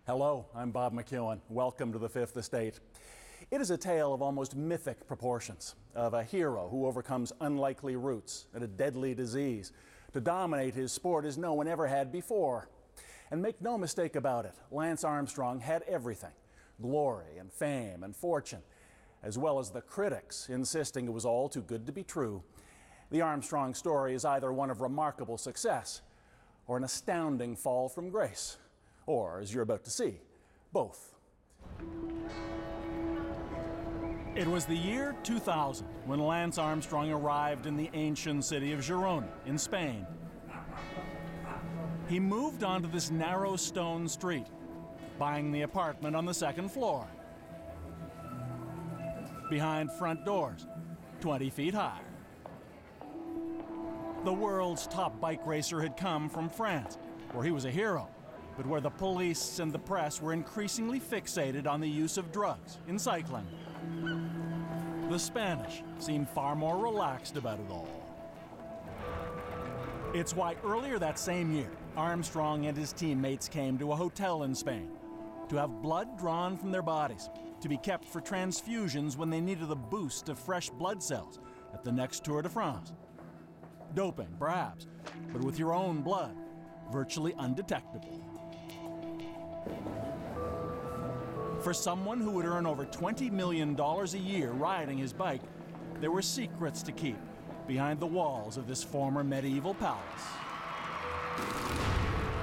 Hello, I'm Bob McEwen. Welcome to the Fifth Estate. It is a tale of almost mythic proportions, of a hero who overcomes unlikely routes and a deadly disease to dominate his sport as no one ever had before. And make no mistake about it, Lance Armstrong had everything: glory and fame and fortune, as well as the critics insisting it was all too good to be true. The Armstrong story is either one of remarkable success or an astounding fall from grace, or, as you're about to see, both. It was the year 2000 when Lance Armstrong arrived in the ancient city of Girona in Spain. He moved onto this narrow stone street, buying the apartment on the second floor, behind front doors, 20 feet high. The world's top bike racer had come from France, where he was a hero, but where the police and the press were increasingly fixated on the use of drugs in cycling. The Spanish seemed far more relaxed about it all. It's why earlier that same year, Armstrong and his teammates came to a hotel in Spain to have blood drawn from their bodies, to be kept for transfusions when they needed a boost of fresh blood cells at the next Tour de France. Doping, perhaps, but with your own blood, virtually undetectable. For someone who would earn over $20 million a year riding his bike, there were secrets to keep behind the walls of this former medieval palace.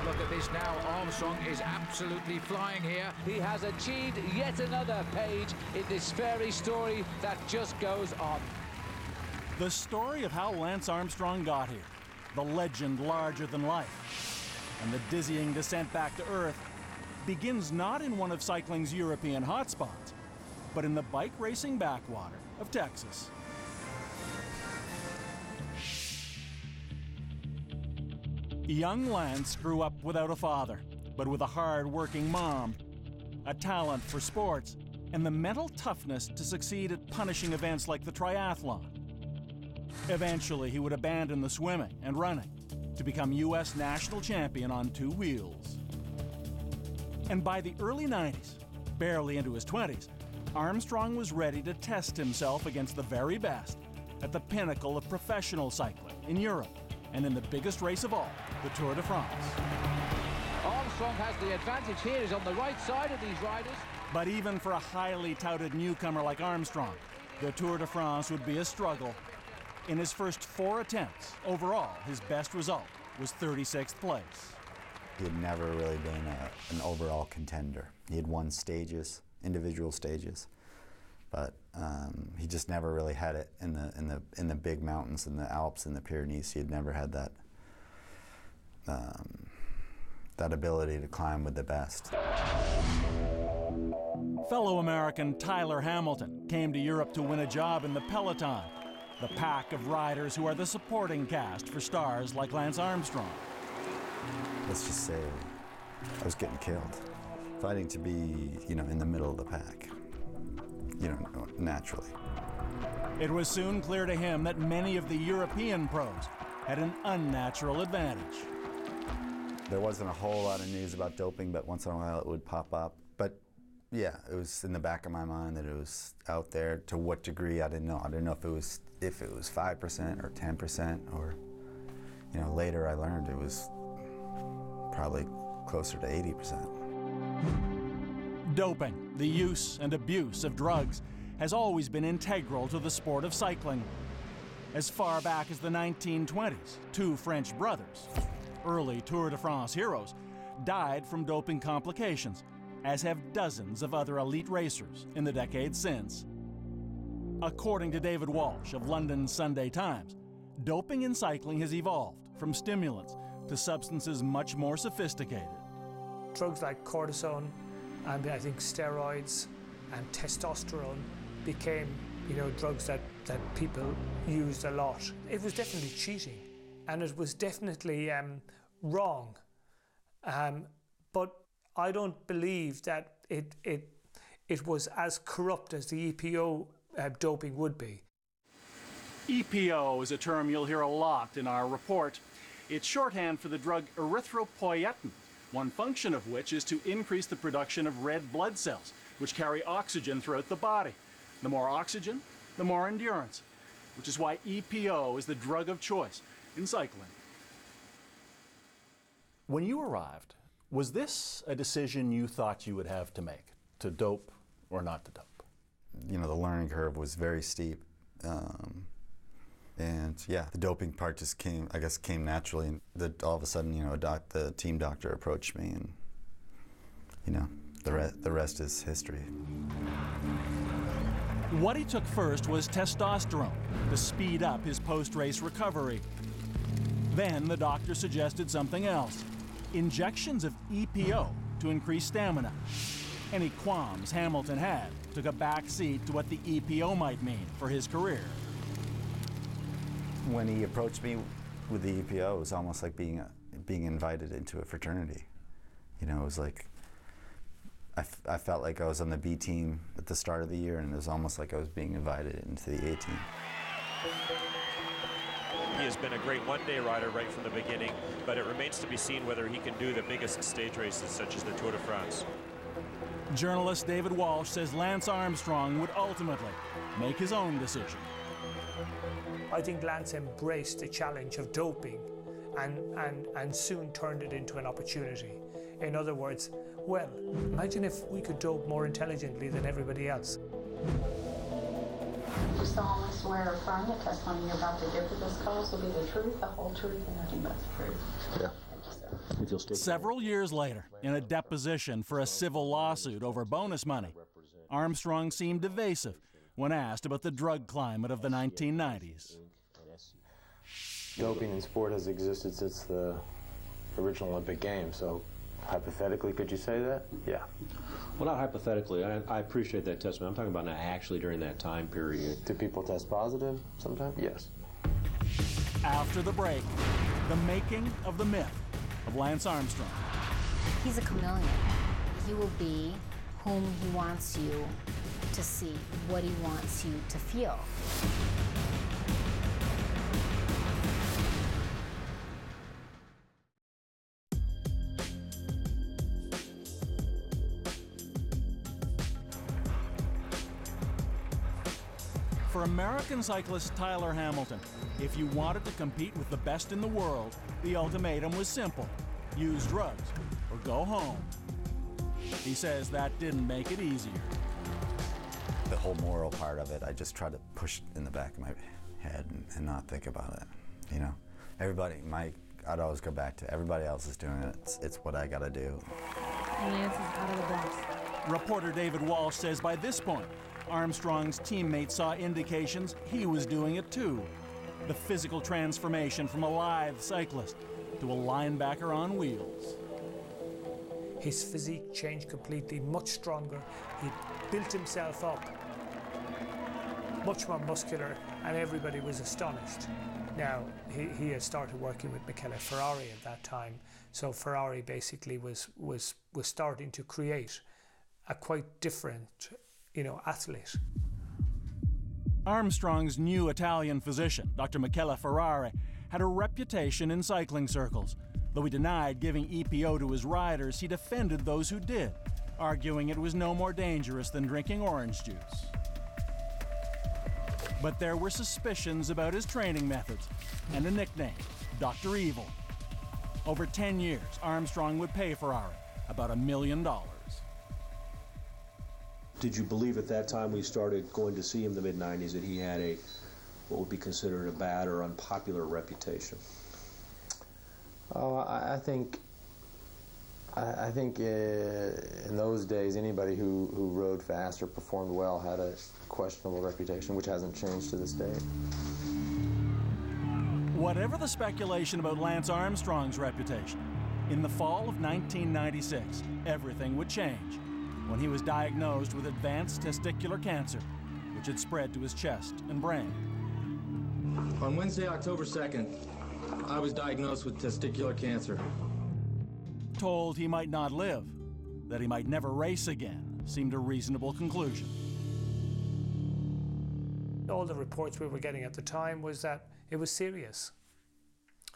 Look at this now. Armstrong is absolutely flying here. He has achieved yet another page in this fairy story that just goes on. The story of how Lance Armstrong got here, the legend larger than life, and the dizzying descent back to Earth begins not in one of cycling's European hotspots, but in the bike racing backwater of Texas. Young Lance grew up without a father, but with a hard-working mom, a talent for sports, and the mental toughness to succeed at punishing events like the triathlon. Eventually, he would abandon the swimming and running to become U.S. national champion on two wheels. And by the early 90s, barely into his 20s, Armstrong was ready to test himself against the very best at the pinnacle of professional cycling in Europe and in the biggest race of all, the Tour de France. Armstrong has the advantage here. He's on the right side of these riders. But even for a highly touted newcomer like Armstrong, the Tour de France would be a struggle. In his first 4 attempts, overall, his best result was 36th place. He had never really been an overall contender. He had won stages, individual stages, but he just never really had it in the big mountains, in the Alps and the Pyrenees. He had never had that that ability to climb with the best. Fellow American Tyler Hamilton came to Europe to win a job in the peloton, the pack of riders who are the supporting cast for stars like Lance Armstrong. Let's just say I was getting killed, fighting to be, in the middle of the pack, naturally. It was soon clear to him that many of the European pros had an unnatural advantage. There wasn't a whole lot of news about doping, but once in a while it would pop up. But yeah, it was in the back of my mind that it was out there. To what degree, I didn't know. I didn't know if it was 5% or 10%, or later I learned it was probably closer to 80%. Doping, the use and abuse of drugs, has always been integral to the sport of cycling. As far back as the 1920s, 2 French brothers, early Tour de France heroes, died from doping complications, as have dozens of other elite racers in the decades since. According to David Walsh of London's Sunday Times, doping in cycling has evolved from stimulants to substances much more sophisticated. Drugs like cortisone and I think steroids and testosterone became, drugs that people used a lot. It was definitely cheating, and it was definitely wrong. But I don't believe that it was as corrupt as the EPO doping would be. EPO is a term you'll hear a lot in our report. It's shorthand for the drug erythropoietin, one function of which is to increase the production of red blood cells, which carry oxygen throughout the body. The more oxygen, the more endurance, which is why EPO is the drug of choice in cycling. When you arrived, was this a decision you thought you would have to make, to dope or not to dope? You know, the learning curve was very steep. And yeah, the doping part just came naturally. And all of a sudden, you know, the team doctor approached me, and, you know, the rest is history. What he took first was testosterone to speed up his post-race recovery. Then the doctor suggested something else, injections of EPO to increase stamina. Any qualms Hamilton had took a back seat to what the EPO might mean for his career. When he approached me with the EPO, it was almost like being invited into a fraternity. You know, it was like, I felt like I was on the B team at the start of the year, and it was almost like I was being invited into the A team. He has been a great one-day rider right from the beginning, but it remains to be seen whether he can do the biggest stage races such as the Tour de France. Journalist David Walsh says Lance Armstrong would ultimately make his own decision. I think Lance embraced the challenge of doping and soon turned it into an opportunity. In other words, well, imagine if we could dope more intelligently than everybody else. You solemnly swear or affirm that testimony you're about to give for this cause will be the truth, the whole truth, and nothing but the truth. Yeah. Thank you, sir. Several years later, in a deposition for a civil lawsuit over bonus money, Armstrong seemed evasive when asked about the drug climate of the 1990s. Doping in sport has existed since the original Olympic Games, so hypothetically, could you say that? Yeah. Well, not hypothetically. I appreciate that testimony. I'm talking about now actually during that time period. Do people test positive sometimes? Yes. After the break, the making of the myth of Lance Armstrong. He's a chameleon. He will be whom he wants you to see, what he wants you to feel. For American cyclist Tyler Hamilton, if you wanted to compete with the best in the world, the ultimatum was simple: use drugs or go home. He says that didn't make it easier. The whole moral part of it, I just try to push in the back of my head and not think about it. You know, I'd always go back to everybody else is doing it. It's what I gotta do. Lance is out of the box. Reporter David Walsh says by this point, Armstrong's teammates saw indications he was doing it too. The physical transformation from a lithe cyclist to a linebacker on wheels. His physique changed completely, much stronger. He built himself up, much more muscular, and everybody was astonished. Now, he had started working with Michele Ferrari at that time, so Ferrari basically was starting to create a quite different, athlete. Armstrong's new Italian physician, Dr. Michele Ferrari, had a reputation in cycling circles. Though he denied giving EPO to his riders, he defended those who did, arguing it was no more dangerous than drinking orange juice. But there were suspicions about his training methods and a nickname, Dr. Evil. Over 10 years, Armstrong would pay Ferrari about $1 million. Did you believe at that time we started going to see him in the mid-90s that he had what would be considered a bad or unpopular reputation? Oh, I think in those days, anybody who rode fast or performed well had a questionable reputation, which hasn't changed to this day. Whatever the speculation about Lance Armstrong's reputation, in the fall of 1996, everything would change when he was diagnosed with advanced testicular cancer, which had spread to his chest and brain. On Wednesday, October 2nd, I was diagnosed with testicular cancer. Told he might not live, that he might never race again, seemed a reasonable conclusion. All the reports we were getting at the time was that it was serious.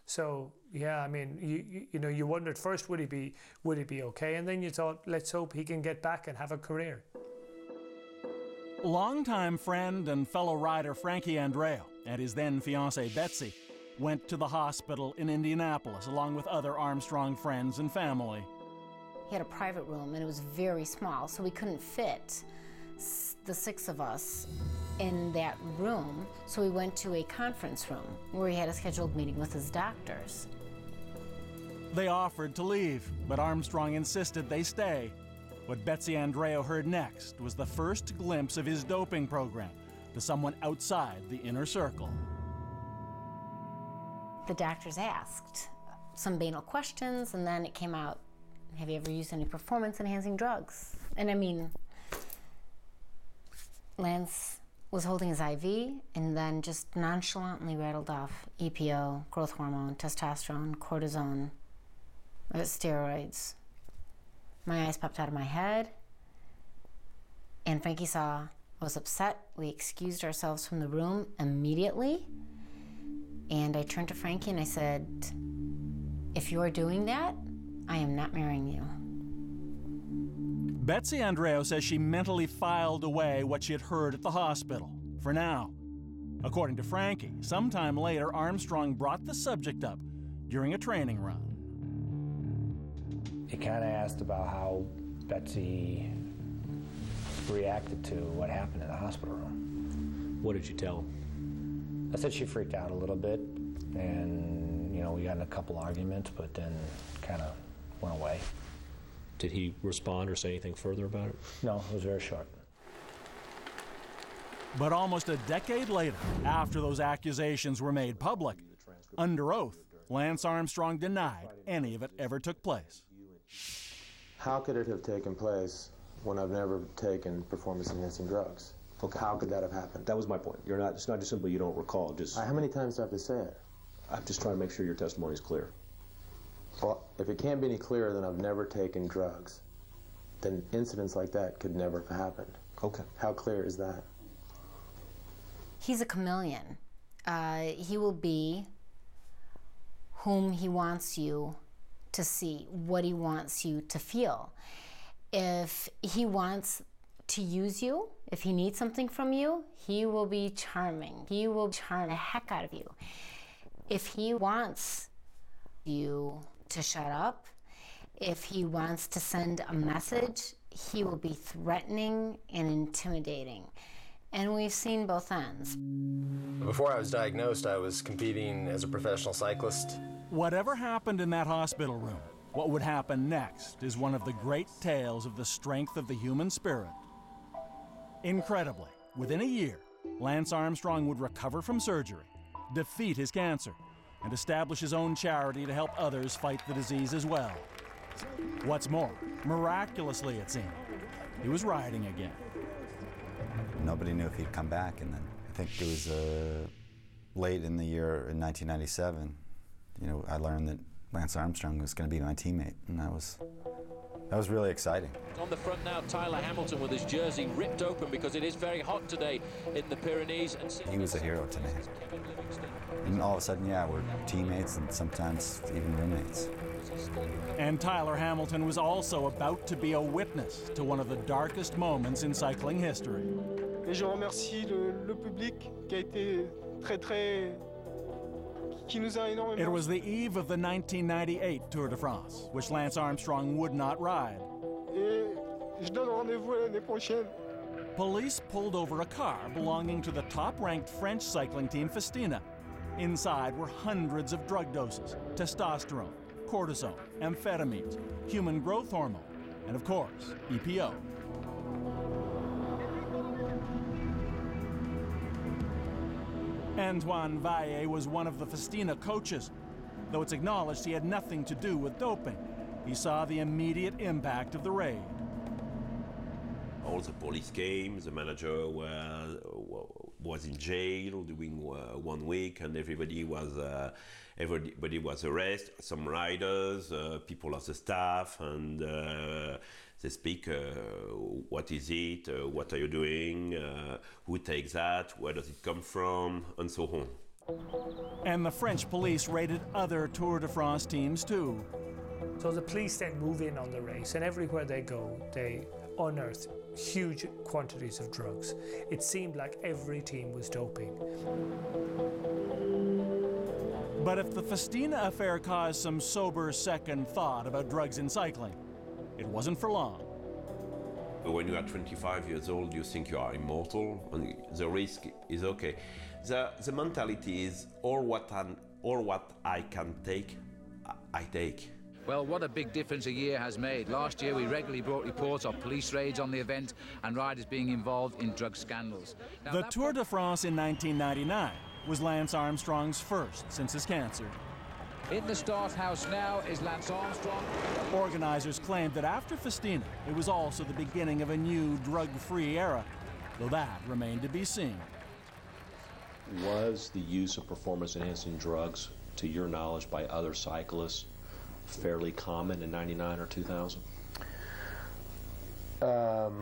So yeah, I mean, you know, you wondered first, would he be okay, and then you thought, let's hope he can get back and have a career. Longtime friend and fellow rider Frankie Andreo and his then fiancée Betsy went to the hospital in Indianapolis along with other Armstrong friends and family. He had a private room and it was very small, so we couldn't fit the 6 of us in that room, so we went to a conference room where he had a scheduled meeting with his doctors. They offered to leave, but Armstrong insisted they stay. What Betsy Andreo heard next was the first glimpse of his doping program to someone outside the inner circle. The doctors asked some banal questions, and then it came out, have you ever used any performance-enhancing drugs? And I mean, Lance was holding his IV and then just nonchalantly rattled off EPO, growth hormone, testosterone, cortisone, steroids. My eyes popped out of my head, and Frankie saw I was upset. We excused ourselves from the room immediately, and I turned to Frankie and I said, if you're doing that, I am not marrying you. Betsy Andreo says she mentally filed away what she had heard at the hospital, for now. According to Frankie, sometime later, Armstrong brought the subject up during a training run. He kind of asked about how Betsy reacted to what happened in the hospital room. What did you tell him? I said she freaked out a little bit, and, you know, we got in a couple arguments, but then kind of went away. Did he respond or say anything further about it? No, it was very short. But almost a decade later, after those accusations were made public, under oath, Lance Armstrong denied any of it ever took place. How could it have taken place when I've never taken performance-enhancing drugs? Okay. How could that have happened? That was my point. You're not. It's not just simply you don't recall. Just. How many times do I have to say it? I'm just trying to make sure your testimony is clear. Well, if it can't be any clearer than I've never taken drugs, then incidents like that could never have happened. Okay. How clear is that? He's a chameleon. He will be whom he wants you to see, what he wants you to feel. If he wants to use you, if he needs something from you, he will be charming. He will charm the heck out of you. If he wants you to shut up, if he wants to send a message, he will be threatening and intimidating. And we've seen both ends. Before I was diagnosed, I was competing as a professional cyclist. Whatever happened in that hospital room, what would happen next is one of the great tales of the strength of the human spirit. Incredibly, within a year, Lance Armstrong would recover from surgery, defeat his cancer, and establish his own charity to help others fight the disease as well. What's more, miraculously it seemed, he was riding again. Nobody knew if he'd come back, and then I think it was late in the year in 1997, you know, I learned that Lance Armstrong was going to be my teammate, and that was really exciting. On the front now, Tyler Hamilton with his jersey ripped open because it is very hot today in the Pyrenees. And he was a hero to me. And all of a sudden, yeah, we're teammates and sometimes even roommates. And Tyler Hamilton was also about to be a witness to one of the darkest moments in cycling history. Et je remercie le public qui a été qui nous a énormément. It was the eve of the 1998 Tour de France, which Lance Armstrong would not ride. Et je donne rendez-vous à l'année prochaine. Police pulled over a car belonging to the top-ranked French cycling team Festina. Inside were hundreds of drug doses, testosterone, cortisone, amphetamines, human growth hormone, and of course, EPO. Antoine Valle was one of the Festina coaches. Though it's acknowledged he had nothing to do with doping, he saw the immediate impact of the raid. All the police came, the manager was in jail during 1 week, and everybody was arrested, some riders, people of the staff, and they speak, what is it, what are you doing, who takes that, where does it come from, and so on. And the French police raided other Tour de France teams too. So the police then move in on the race, and everywhere they go, they unearth huge quantities of drugs. It seemed like every team was doping. But if the Festina affair caused some sober second thought about drugs in cycling, it wasn't for long. When you are 25 years old, you think you are immortal, and the risk is okay. The mentality is all what I can take, I take. Well, what a big difference a year has made. Last year, we regularly brought reports of police raids on the event and riders being involved in drug scandals. Now, the Tour de France in 1999 was Lance Armstrong's first since his cancer. In the start house now is Lance Armstrong. Organizers claimed that after Festina, it was also the beginning of a new drug-free era, though that remained to be seen. Was the use of performance-enhancing drugs, to your knowledge, by other cyclists fairly common in 99 or 2000?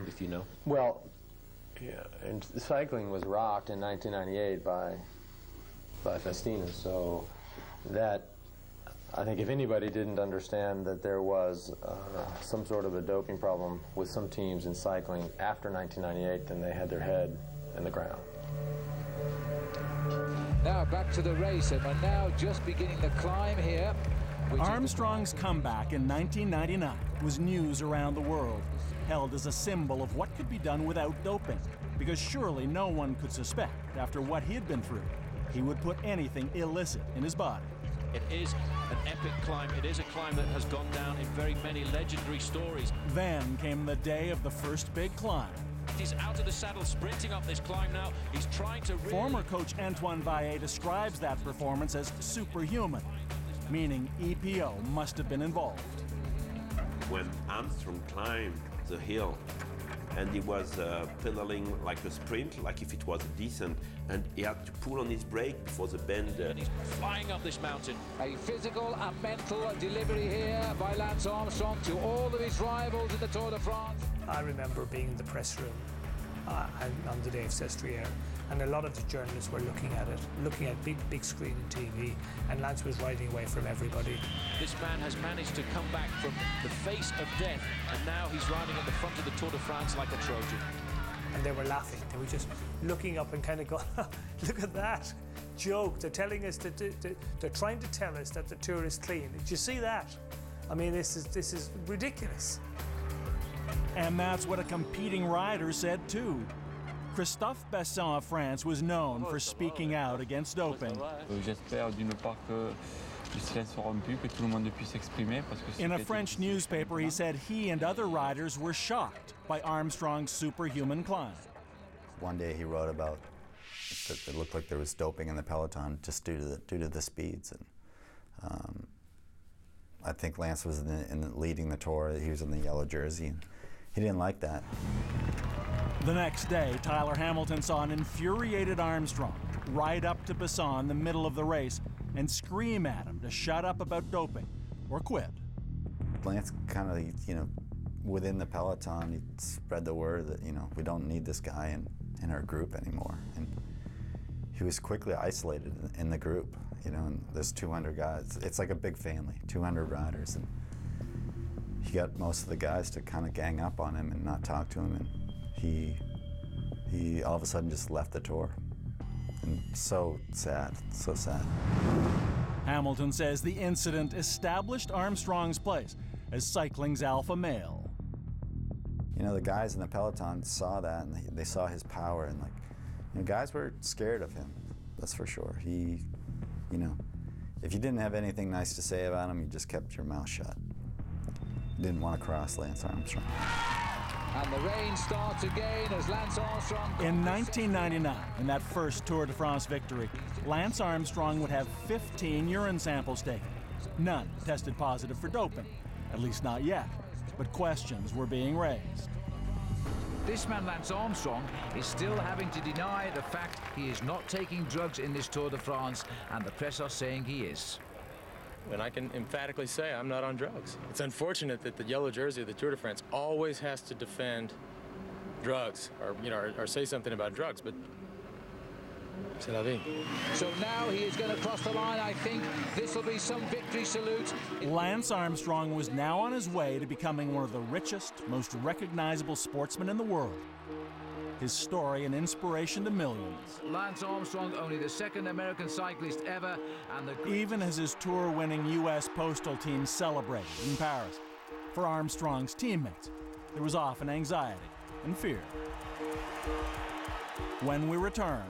If you know. Well, yeah, and cycling was rocked in 1998 by Festina, so that, I think if anybody didn't understand that there was some sort of a doping problem with some teams in cycling after 1998, then they had their head in the ground. Now back to the race, and we're now just beginning the climb here. Armstrong's comeback in 1999 was news around the world, held as a symbol of what could be done without doping, because surely no one could suspect, after what he had been through, he would put anything illicit in his body. It is an epic climb. It is a climb that has gone down in very many legendary stories. Then came the day of the first big climb. He's out of the saddle, sprinting up this climb now. He's trying to really... Former coach Antoine Vaillet describes that performance as superhuman, meaning EPO must have been involved. When Armstrong climbed the hill, and he was pedaling like a sprint, like if it was a descent, and he had to pull on his brake before the bend. And he's flying up this mountain. A physical and mental delivery here by Lance Armstrong to all of his rivals in the Tour de France. I remember being in the press room on the day of Sestriere, and a lot of the journalists were looking at big screen and TV, and Lance was riding away from everybody. This man has managed to come back from the face of death, and now he's riding at the front of the Tour de France like a Trojan. And they were laughing. They were just looking up and kind of going, look at that joke. They're telling us that they're trying to tell us that the Tour is clean. Did you see that? I mean, this is ridiculous. And that's what a competing rider said too. Christophe Besson of France was known for speaking out against doping. In a French newspaper, he said he and other riders were shocked by Armstrong's superhuman climb. One day he wrote about that it looked like there was doping in the peloton just due to the speeds, and I think Lance was leading the Tour. He was in the yellow jersey, and he didn't like that. The next day, Tyler Hamilton saw an infuriated Armstrong ride up to Besson in the middle of the race and scream at him to shut up about doping or quit. Lance kind of, within the peloton, he spread the word that, we don't need this guy in our group anymore. And he was quickly isolated in the group, and there's 200 guys. It's like a big family, 200 riders. And he got most of the guys to kind of gang up on him and not talk to him. And he all of a sudden just left the Tour. And so sad, so sad. Hamilton says the incident established Armstrong's place as cycling's alpha male. The guys in the peloton saw that, and they saw his power, and guys were scared of him, that's for sure. He, if you didn't have anything nice to say about him, you just kept your mouth shut. You didn't want to cross Lance Armstrong. And the rain starts again as Lance Armstrong... In 1999, in that first Tour de France victory, Lance Armstrong would have 15 urine samples taken. None tested positive for doping, at least not yet, but questions were being raised. This man, Lance Armstrong, is still having to deny the fact he is not taking drugs in this Tour de France, and the press are saying he is. And I can emphatically say I'm not on drugs. It's unfortunate that the yellow jersey of the Tour de France always has to defend drugs or say something about drugs, but C'est la vie. So now he is going to cross the line. I think this will be some victory salute. Lance Armstrong was now on his way to becoming one of the richest, most recognizable sportsmen in the world. His story an inspiration to millions. Lance Armstrong, only the second American cyclist ever, and even as his tour-winning U.S. postal team celebrated in Paris. For Armstrong's teammates, there was often anxiety and fear. When we return,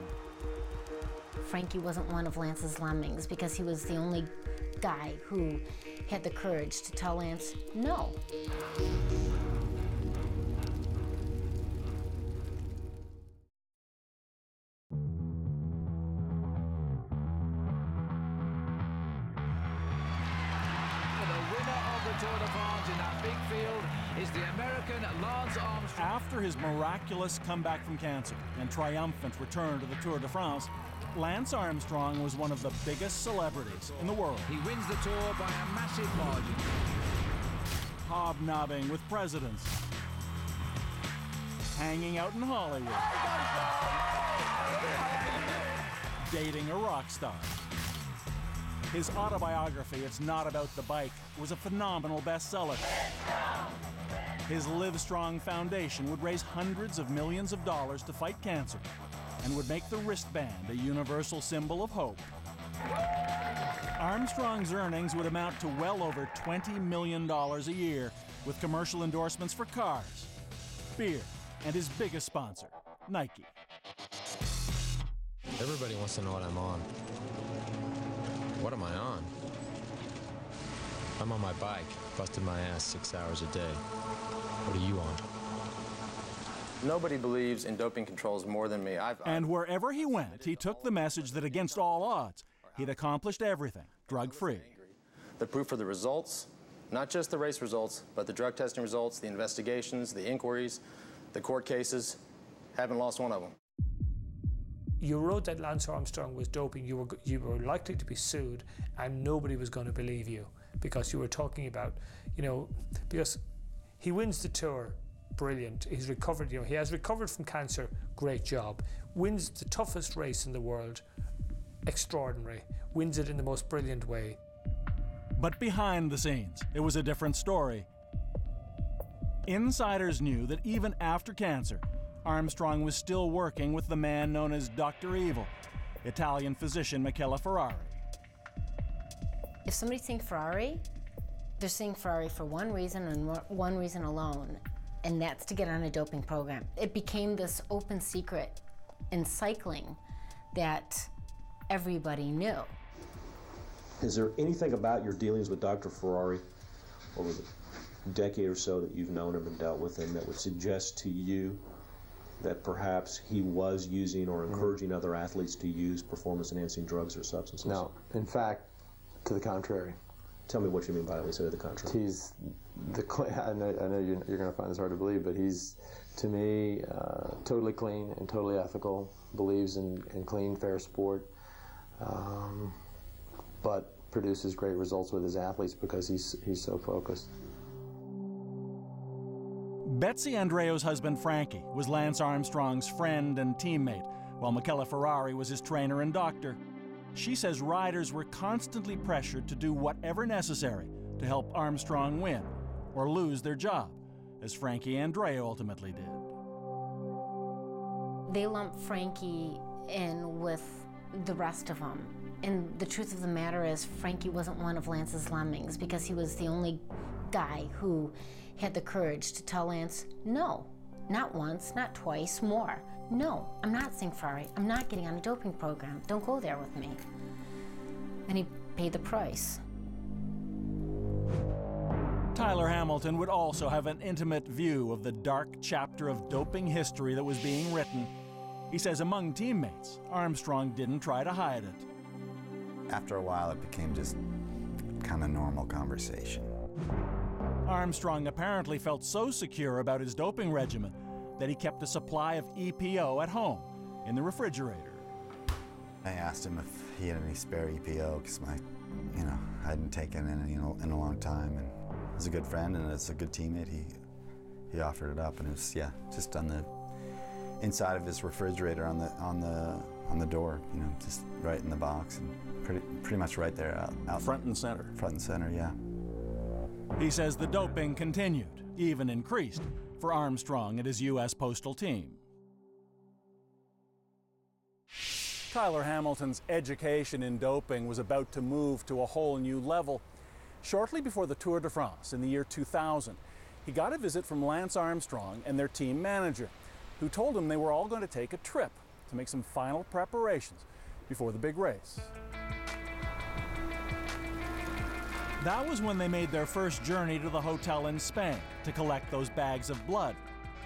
Frankie wasn't one of Lance's lemmings because he was the only guy who had the courage to tell Lance no. After his miraculous comeback from cancer and triumphant return to the Tour de France, Lance Armstrong was one of the biggest celebrities in the world. He wins the Tour by a massive margin. Hobnobbing with presidents, hanging out in Hollywood, dating a rock star. His autobiography, It's Not About the Bike, was a phenomenal bestseller. His Livestrong Foundation would raise hundreds of millions of dollars to fight cancer and would make the wristband a universal symbol of hope. Armstrong's earnings would amount to well over $20 million a year with commercial endorsements for cars, beer, and his biggest sponsor, Nike. Everybody wants to know what I'm on. What am I on? I'm on my bike, busting my ass 6 hours a day. What are you on? Nobody believes in doping controls more than me. And wherever he went, he took the message that against all odds, he'd accomplished everything drug-free. The proof for the results, not just the race results, but the drug testing results, the investigations, the inquiries, the court cases, haven't lost one of them. You wrote that Lance Armstrong was doping, you were likely to be sued, and nobody was going to believe you because you were talking about, because he wins the Tour, brilliant. He's recovered, he has recovered from cancer, great job. Wins the toughest race in the world, extraordinary. Wins it in the most brilliant way. But behind the scenes, it was a different story. Insiders knew that even after cancer, Armstrong was still working with the man known as Dr. Evil, Italian physician Michele Ferrari. If somebody's saying Ferrari, they're saying Ferrari for one reason and one reason alone, and that's to get on a doping program. It became this open secret in cycling that everybody knew. Is there anything about your dealings with Dr. Ferrari over the decade or so that you've known him and dealt with him that would suggest to you that perhaps he was using or encouraging other athletes to use performance-enhancing drugs or substances? No. In fact, to the contrary. Tell me what you mean by when you say the contrary. I know you're going to find this hard to believe, but he's, to me, totally clean and totally ethical, believes in clean, fair sport, but produces great results with his athletes because he's so focused. Betsy Andreo's husband, Frankie, was Lance Armstrong's friend and teammate, while Michele Ferrari was his trainer and doctor. She says riders were constantly pressured to do whatever necessary to help Armstrong win or lose their job, as Frankie Andreo ultimately did. They lumped Frankie in with the rest of them. And the truth of the matter is, Frankie wasn't one of Lance's lemmings because he was the only guy who had the courage to tell Lance, no, not once, not twice, more. No, I'm not saying Ferrari. I'm not getting on a doping program. Don't go there with me. And he paid the price. Tyler Hamilton would also have an intimate view of the dark chapter of doping history that was being written. He says among teammates, Armstrong didn't try to hide it. After a while, it became just kind of normal conversation. Armstrong apparently felt so secure about his doping regimen that he kept a supply of EPO at home in the refrigerator. I asked him if he had any spare EPO because I hadn't taken it in a long time, and he's a good friend and it's a good teammate. He offered it up, and it was just on the inside of his refrigerator on the on the door, you know, just right in the box, and pretty much right there out front and center. Front and center, yeah. He says the doping continued, even increased, for Armstrong and his U.S. Postal team. Tyler Hamilton's education in doping was about to move to a whole new level. Shortly before the Tour de France in the year 2000, he got a visit from Lance Armstrong and their team manager, who told him they were all going to take a trip to make some final preparations before the big race. That was when they made their first journey to the hotel in Spain to collect those bags of blood,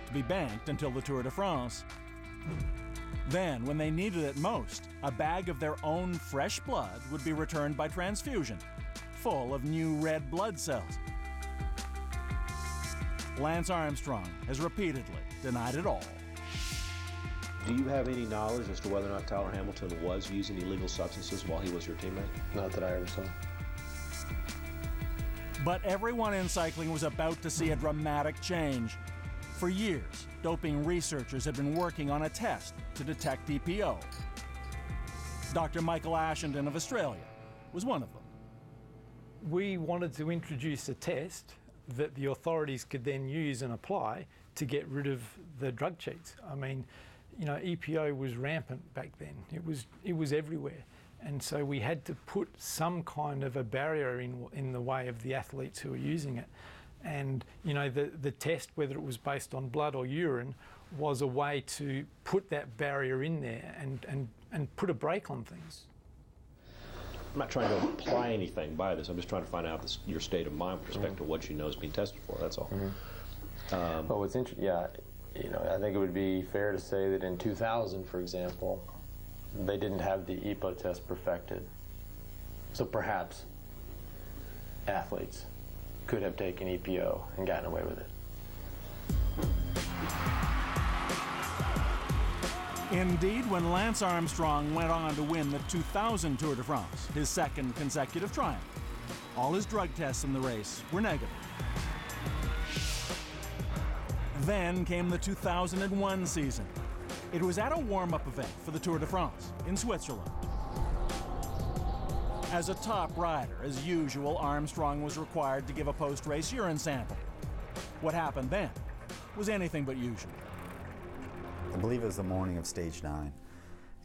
to be banked until the Tour de France. Then, when they needed it most, a bag of their own fresh blood would be returned by transfusion, full of new red blood cells. Lance Armstrong has repeatedly denied it all. Do you have any knowledge as to whether or not Tyler Hamilton was using illegal substances while he was your teammate? Not that I ever saw. But everyone in cycling was about to see a dramatic change. For years, doping researchers had been working on a test to detect EPO. Dr. Michael Ashenden of Australia was one of them. We wanted to introduce a test that the authorities could then use and apply to get rid of the drug cheats. I mean, you know, EPO was rampant back then. It was everywhere. And so we had to put some kind of a barrier in the way of the athletes who were using it. And, you know, the test, whether it was based on blood or urine, was a way to put that barrier in there and put a brake on things. I'm not trying to imply anything by this. I'm just trying to find out your state of mind with respect to what you know is being tested for. That's all. Well, what's interesting, yeah, you know, I think it would be fair to say that in 2000, for example, they didn't have the EPO test perfected. So perhaps athletes could have taken EPO and gotten away with it. Indeed, when Lance Armstrong went on to win the 2000 Tour de France, his second consecutive triumph, all his drug tests in the race were negative. Then came the 2001 season. It was at a warm-up event for the Tour de France in Switzerland. As a top rider, as usual, Armstrong was required to give a post-race urine sample. What happened then was anything but usual. I believe it was the morning of stage 9,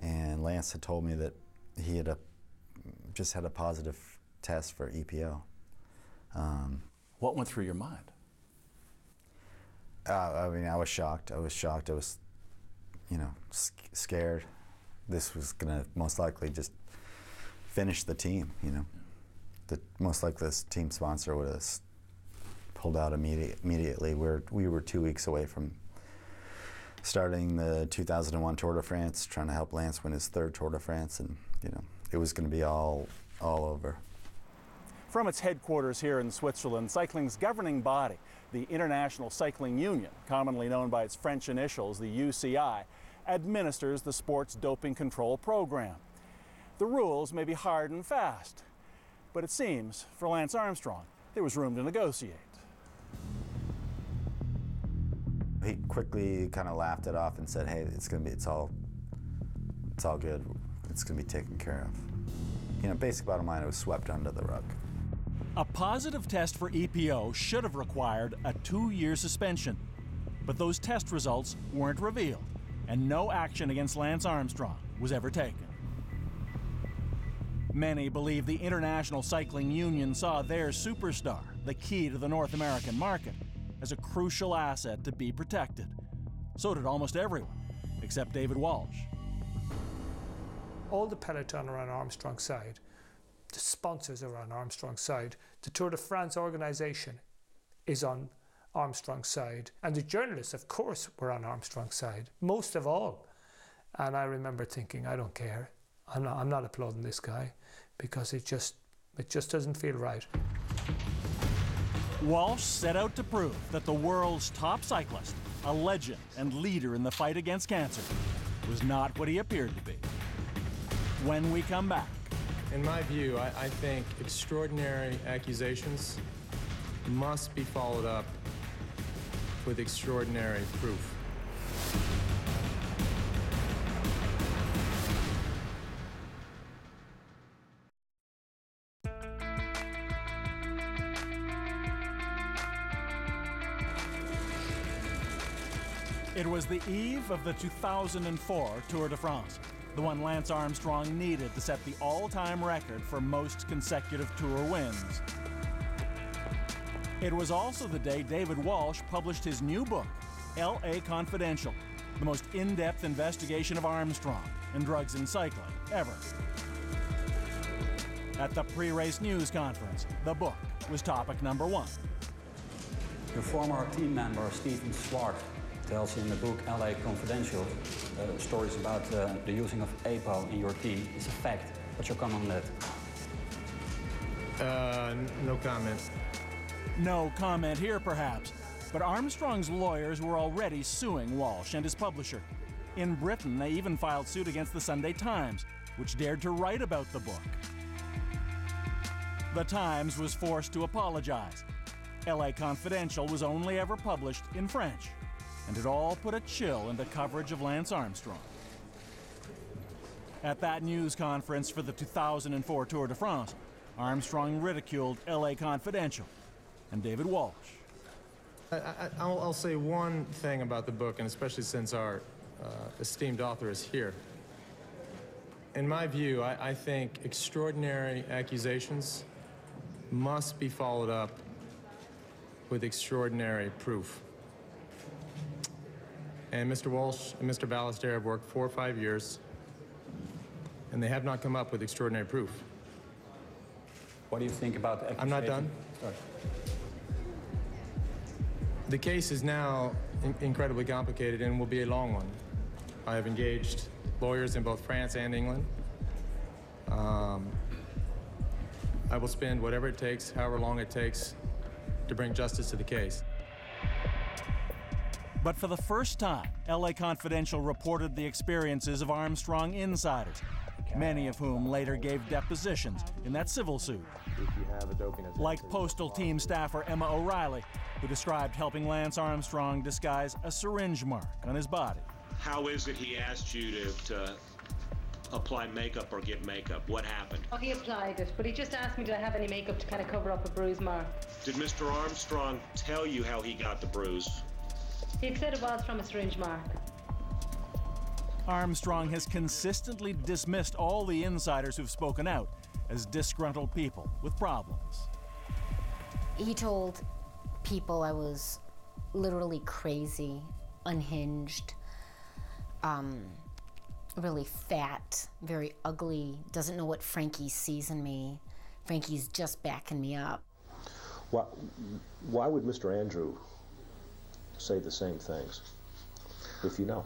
and Lance had told me that he had just had a positive test for EPO. What went through your mind? I mean, I was shocked. I was, you know, scared. This was gonna most likely just finish the team, you know. Most likely this team sponsor would have pulled out immediately. We were 2 weeks away from starting the 2001 Tour de France, trying to help Lance win his third Tour de France, and you know, it was going to be all over. From its headquarters here in Switzerland, cycling's governing body, the International Cycling Union, commonly known by its French initials, the UCI, administers the sports doping control program. The rules may be hard and fast, but it seems for Lance Armstrong there was room to negotiate. He quickly kind of laughed it off and said, "Hey, it's all good. It's gonna be taken care of." You know, basic bottom line, it was swept under the rug. A positive test for EPO should have required a 2-year suspension, but those test results weren't revealed, and no action against Lance Armstrong was ever taken. Many believe the International Cycling Union saw their superstar, the key to the North American market, as a crucial asset to be protected. So did almost everyone, except David Walsh. All the peloton are on Armstrong's side. The sponsors are on Armstrong's side. The Tour de France organization is on Armstrong's side. And the journalists, of course, were on Armstrong's side, most of all. And I remember thinking, I don't care. I'm not applauding this guy because it just doesn't feel right. Walsh set out to prove that the world's top cyclist, a legend and leader in the fight against cancer, was not what he appeared to be. When we come back. In my view, I think extraordinary accusations must be followed up with extraordinary proof. It was the eve of the 2004 Tour de France, the one Lance Armstrong needed to set the all-time record for most consecutive Tour wins. It was also the day David Walsh published his new book, L.A. Confidential, the most in-depth investigation of Armstrong and drugs in cycling ever. At the pre-race news conference, the book was topic number one. Your former team member, Stephen Swart, tells in the book L.A. Confidential stories about the using of APO in your team. It's a fact. What's your comment on that? No comment. No comment here, perhaps, but Armstrong's lawyers were already suing Walsh and his publisher. In Britain, they even filed suit against the Sunday Times, which dared to write about the book. The Times was forced to apologize. L.A. Confidential was only ever published in French, and it all put a chill into coverage of Lance Armstrong. At that news conference for the 2004 Tour de France, Armstrong ridiculed L.A. Confidential and David Walsh. I'll say one thing about the book, and especially since our esteemed author is here. In my view, I think extraordinary accusations must be followed up with extraordinary proof. And Mr. Walsh and Mr. Ballester have worked 4 or 5 years, and they have not come up with extraordinary proof. What do you think about the accusation? I'm not done. Sorry. The case is now incredibly complicated and will be a long one. I have engaged lawyers in both France and England. I will spend whatever it takes, however long it takes, to bring justice to the case. But for the first time, L.A. Confidential reported the experiences of Armstrong insiders, many of whom later gave depositions in that civil suit. Like Postal Team staffer Emma O'Reilly, who described helping Lance Armstrong disguise a syringe mark on his body. How is it he asked you to apply makeup or get makeup? What happened? Oh, he applied it, but he just asked me, did I have any makeup to kind of cover up a bruise mark? Did Mr. Armstrong tell you how he got the bruise? He had said it was from a syringe mark. Armstrong has consistently dismissed all the insiders who've spoken out as disgruntled people with problems. He told people I was literally crazy, unhinged, really fat, very ugly, doesn't know what Frankie sees in me. Frankie's just backing me up. Why would Mr. Andrew say the same things, if you know?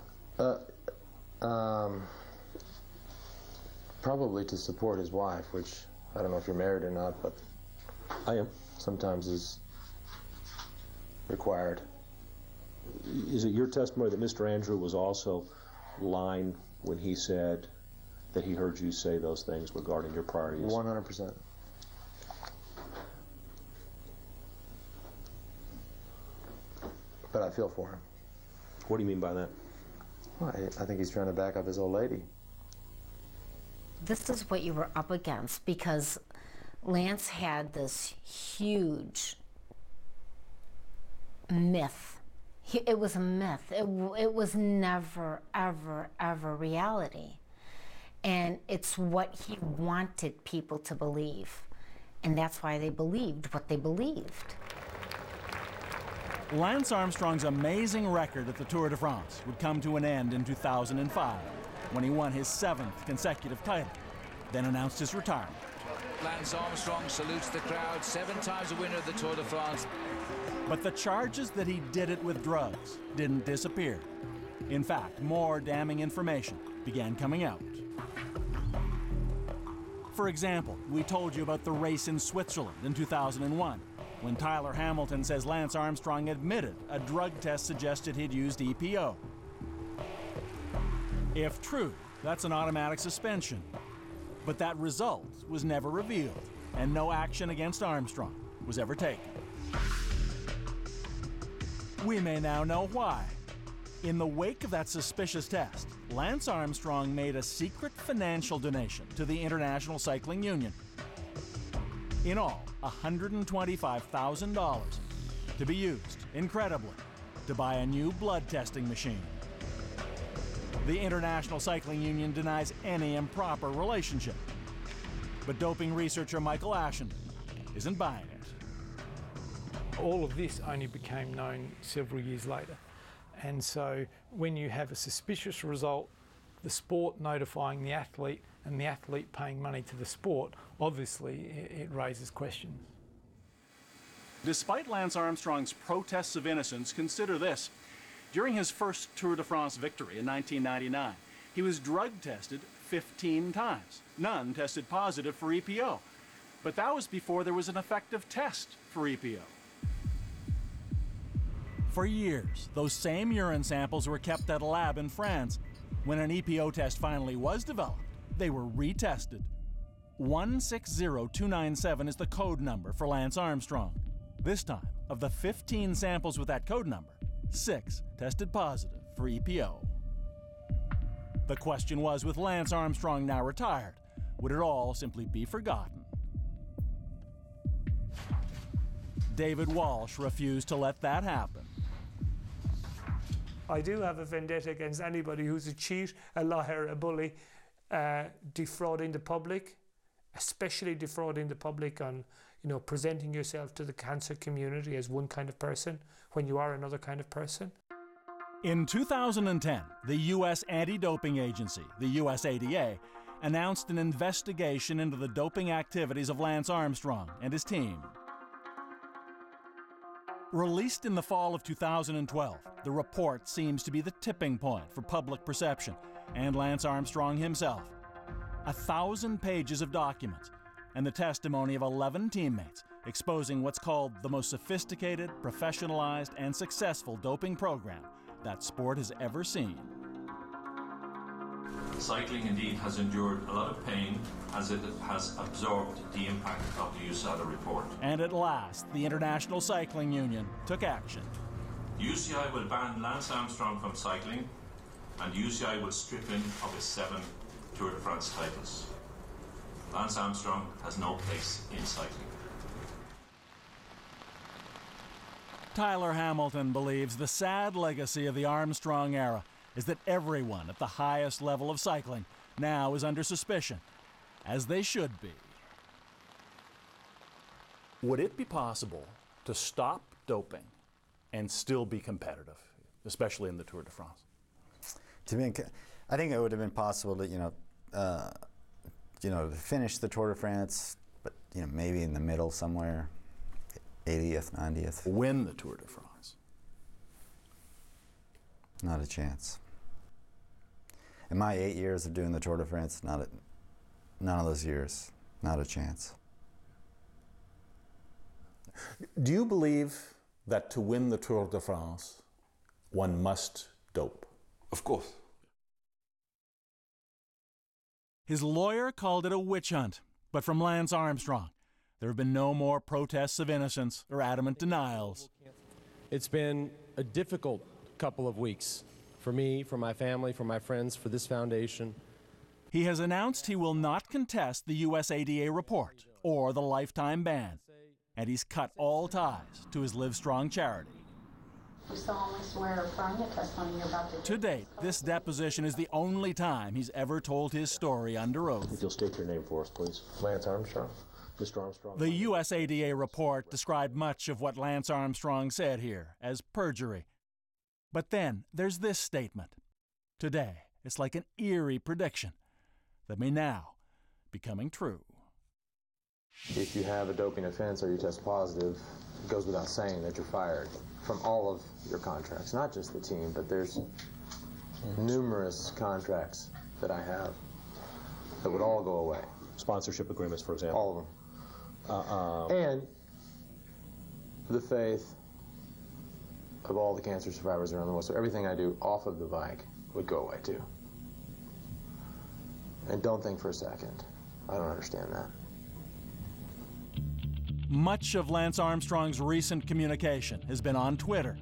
Probably to support his wife, which I don't know if you're married or not, but I am. Sometimes is required. Is it your testimony that Mr. Andrew was also lying when he said that he heard you say those things regarding your prior use? 100%. But I feel for him. What do you mean by that? Well, I think he's trying to back up his old lady. This is what you were up against, because Lance had this huge myth. It was a myth. It was never, ever, ever reality. And it's what he wanted people to believe. And that's why they believed what they believed. Lance Armstrong's amazing record at the Tour de France would come to an end in 2005 when he won his 7th consecutive title, then announced his retirement. Lance Armstrong salutes the crowd, 7 times a winner of the Tour de France. But the charges that he did it with drugs didn't disappear. In fact, more damning information began coming out. For example, we told you about the race in Switzerland in 2001, when Tyler Hamilton says Lance Armstrong admitted a drug test suggested he'd used EPO. If true, that's an automatic suspension. But that result was never revealed, and no action against Armstrong was ever taken. We may now know why. In the wake of that suspicious test, Lance Armstrong made a secret financial donation to the International Cycling Union. In all, $125,000 to be used, incredibly, to buy a new blood testing machine. The International Cycling Union denies any improper relationship. But doping researcher Michael Ashen isn't buying it. All of this only became known several years later. And so when you have a suspicious result, the sport notifying the athlete and the athlete paying money to the sport, obviously it raises questions. Despite Lance Armstrong's protests of innocence, consider this. During his first Tour de France victory in 1999, he was drug tested 15 times. None tested positive for EPO. But that was before there was an effective test for EPO. For years, those same urine samples were kept at a lab in France. When an EPO test finally was developed, they were retested. 160297 is the code number for Lance Armstrong. This time, of the 15 samples with that code number, 6 tested positive for EPO. The question was, with Lance Armstrong now retired, would it all simply be forgotten? David Walsh refused to let that happen. I do have a vendetta against anybody who's a cheat, a liar, a bully, defrauding the public, especially defrauding the public on, presenting yourself to the cancer community as one kind of person when you are another kind of person. In 2010, the U.S. Anti-Doping Agency, the USADA, announced an investigation into the doping activities of Lance Armstrong and his team. Released in the fall of 2012, the report seems to be the tipping point for public perception and Lance Armstrong himself. 1,000 pages of documents and the testimony of 11 teammates exposing what's called the most sophisticated, professionalized, and successful doping program that sport has ever seen. Cycling indeed has endured a lot of pain as it has absorbed the impact of the USADA report. And at last, the International Cycling Union took action. UCI will ban Lance Armstrong from cycling, and UCI will strip him of his 7 Tour de France titles. Lance Armstrong has no place in cycling. Tyler Hamilton believes the sad legacy of the Armstrong era is that everyone at the highest level of cycling now is under suspicion, as they should be. Would it be possible to stop doping and still be competitive, especially in the Tour de France? I think it would have been possible to, to finish the Tour de France, but maybe in the middle somewhere, 80th, 90th. Win the Tour de France. Not a chance. In my 8 years of doing the Tour de France, none of those years, not a chance. Do you believe that to win the Tour de France, one must dope? Of course. His lawyer called it a witch hunt, but from Lance Armstrong, there have been no more protests of innocence or adamant denials. It's been a difficult couple of weeks for me, for my family, for my friends, for this foundation. He has announced he will not contest the USADA report or the lifetime ban, and he's cut all ties to his Live Strong charity. You solemnly swear affirm the testimony you're about to give. To date, this deposition is the only time he's ever told his story under oath. If you'll state your name for us, please. Lance Armstrong. Mr. Armstrong. The USADA report described much of what Lance Armstrong said here as perjury. But then there's this statement. Today, it's like an eerie prediction that may now be coming true. If you have a doping offense or you test positive, it goes without saying that you're fired from all of your contracts, not just the team, but there's numerous contracts that I have that would all go away. Sponsorship agreements, for example. All of them. And the faith of all the cancer survivors around the world. So everything I do off of the bike would go away too. And don't think for a second, I don't understand that. Much of Lance Armstrong's recent communication has been on Twitter,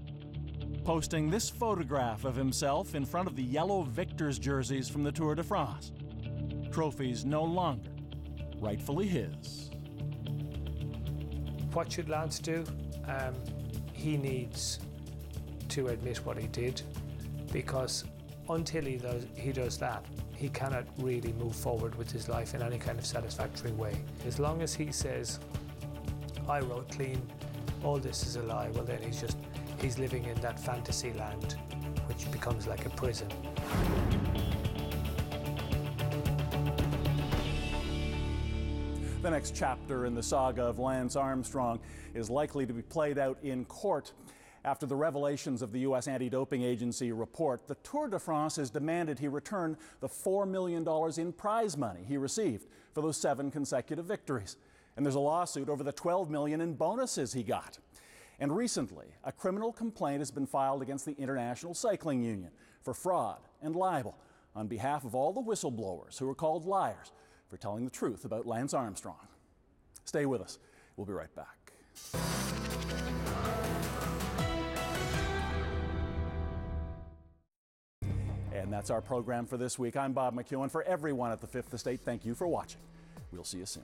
posting this photograph of himself in front of the yellow victors' jerseys from the Tour de France. Trophies no longer rightfully his. What should Lance do? He needs to admit what he did, because until he does that, he cannot really move forward with his life in any kind of satisfactory way. As long as he says, I wrote clean, all this is a lie, well then he's living in that fantasy land, which becomes like a prison. The next chapter in the saga of Lance Armstrong is likely to be played out in court. After the revelations of the U.S. Anti-Doping Agency report, the Tour de France has demanded he return the $4 million in prize money he received for those 7 consecutive victories. And there's a lawsuit over the $12 million in bonuses he got. And recently, a criminal complaint has been filed against the International Cycling Union for fraud and libel on behalf of all the whistleblowers who were called liars for telling the truth about Lance Armstrong. Stay with us. We'll be right back. And that's our program for this week. I'm Bob McEwen. For everyone at the Fifth Estate, thank you for watching. We'll see you soon.